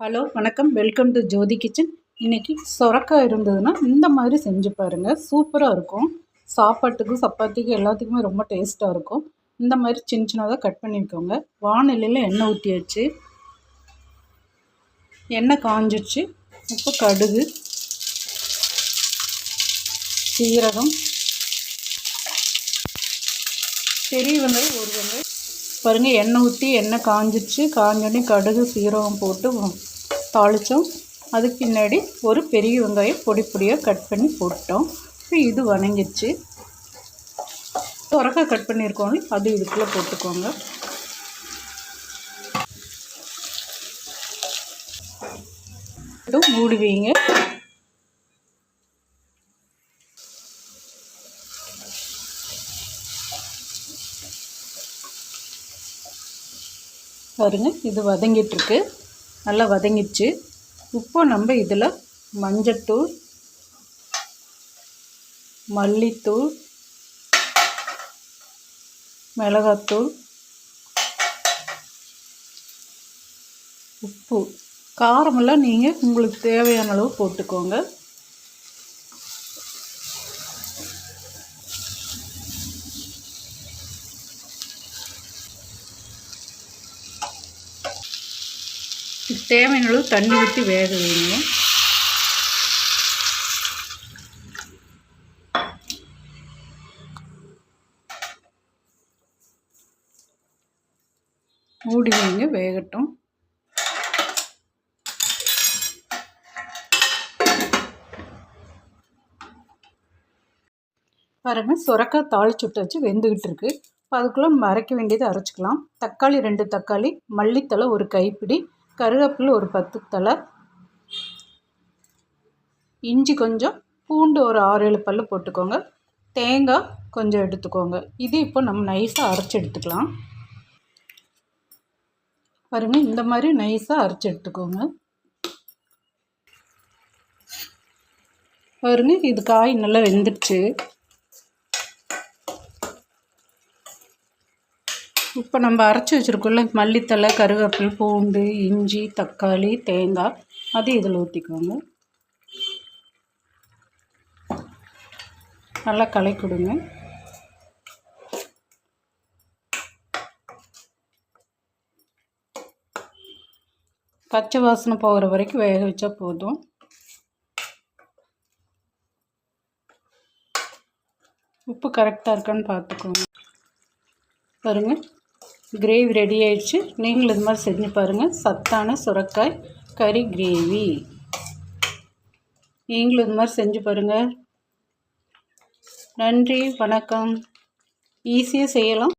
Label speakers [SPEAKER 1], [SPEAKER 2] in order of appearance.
[SPEAKER 1] Hello வணக்கம், welcome to Jothi kitchen. இன்றைக்கி சொரக்காய் இருந்ததுன்னா இந்த மாதிரி செஞ்சு பாருங்கள், சூப்பராக இருக்கும். சாப்பாட்டுக்கும் சப்பாத்திக்கும் எல்லாத்துக்குமே ரொம்ப டேஸ்ட்டாக இருக்கும். இந்த மாதிரி சின்ன சின்னதாக கட் பண்ணிக்கோங்க. வானிலையில் எண்ணெய் ஊற்றியாச்சு, எண்ணெய் காஞ்சிச்சு. இப்போ கடுகு, சீரகம், பெரிய வெங்காயம் ஒரு வெங்காயம் பாருங்கள். எண்ணெய் ஊற்றி எண்ணெய் காஞ்சிச்சு. காஞ்சோடனே கடுகு சீரகம் போட்டு தாளித்தோம். அதுக்கு பின்னாடி ஒரு பெரிய வெங்காயம் பொடி பொடியாக கட் பண்ணி போட்டோம். இப்போ இது வணங்கிச்சு. சொரக்காய் கட் பண்ணியிருக்கோம்ல, அது இதுக்குள்ளே போட்டுக்கோங்க. மூடி வைங்க. பாருங்க, இது வதங்கிட்டுருக்கு, நல்லா வதங்கிடுச்சு. இப்போ நம்ம இதில் மஞ்சத்தூள், மல்லித்தூள், மிளகாத்தூள், உப்பு, காரமெல்லாம் நீங்கள் உங்களுக்கு தேவையான அளவு போட்டுக்கோங்க. தேவையான அளவு தண்ணி ஊற்றி வேக வைங்க. மூடி வைங்க, வேகட்டும். பாருங்கள், சுரக்காய் தாளிச்சு விட்டு வச்சு வெந்துக்கிட்டு இருக்கு. இப்போ அதுக்குள்ளே நம்ம அரைக்க வேண்டியதை அரைச்சிக்கலாம். தக்காளி 2 தக்காளி, மல்லித்தலை ஒரு கைப்பிடி, கருவேப்பிலை ஒரு 10 தலை, இஞ்சி கொஞ்சம், பூண்டு ஒரு 6-7 பல் போட்டுக்கோங்க. தேங்காய் கொஞ்சம் எடுத்துக்கோங்க. இது இப்போ நம்ம நைஸாக அரைச்சி எடுத்துக்கலாம். பாருங்கள், இந்த மாதிரி நைஸாக அரைச்சி எடுத்துக்கோங்க. பாருங்கள், இது காய் நல்லா வெந்துடுச்சு. இப்போ நம்ம அரைச்சி வச்சுருக்கோம்ல, மல்லித்தலை, கருவேப்பிலை, பூண்டு, இஞ்சி, தக்காளி, தேங்காய், அது இதில் ஊற்றிக்கோங்க. நல்லா கலக்கி கொடுங்க. பச்சை வாசனை போகிற வரைக்கும் வேக வச்சா போதும். உப்பு கரெக்டாக இருக்கான்னு பார்த்துக்கோங்க. பாருங்கள், கிரேவி ரெடி ஆயிடுச்சு. நீங்களும் இது மாதிரி செஞ்சு பாருங்கள். சத்தான சுரக்காய் கறி கிரேவி நீங்களும் இது மாதிரி செஞ்சு பாருங்கள். நன்றி, வணக்கம். ஈஸியாக செய்யலாம்.